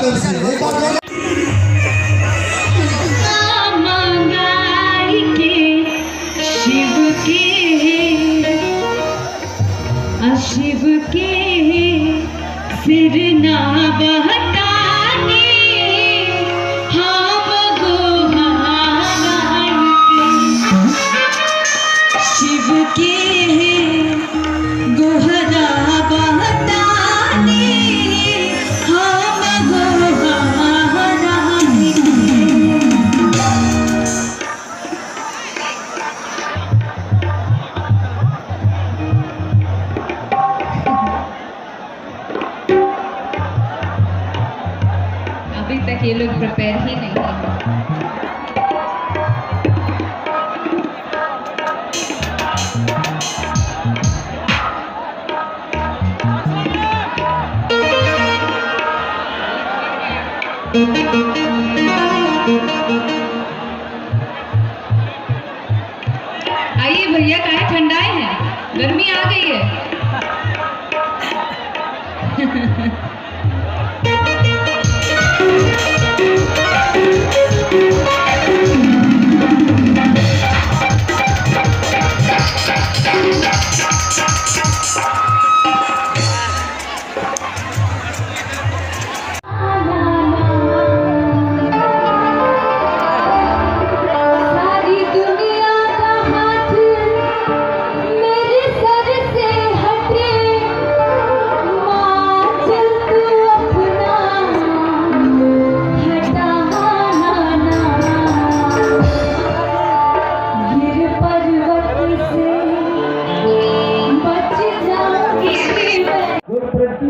तरफ से एक बार शिव के सिर ना बहताने हम शिव के गोहरा बहताने हम अभी तक ये लोग प्रिपेयर ही नहीं है। आइए भैया, काहे ठंडाए हैं, गर्मी आ गई है।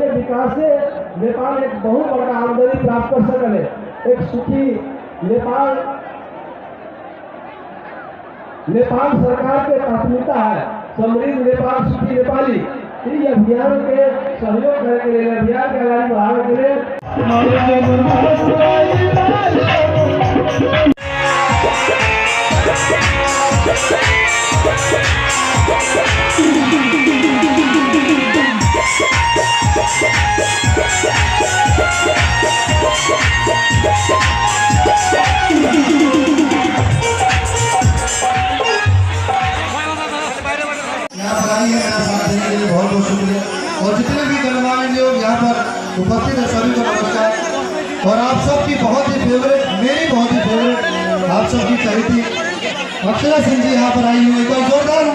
विकास से नेपाल एक बहुत बड़ा आमदनी प्राप्त कर सकले। एक सुखी नेपाल सरकार के प्राथमिकता है समृद्ध नेपाल सुखी नेपाली। इस अभियान के सहयोग करने के लिए, अभियान के आगे बढ़ाने के लिए बहुत बहुत शुक्रिया। और जितने भी गणमान्य लोग यहाँ पर उपस्थित है सभी को नमस्कार। और आप सबकी बहुत ही फेवरेट, मेरी बहुत ही फेवरेट आप सबकी चहेती अक्षरा सिंह जी यहाँ पर आई हुई। तो जोरदार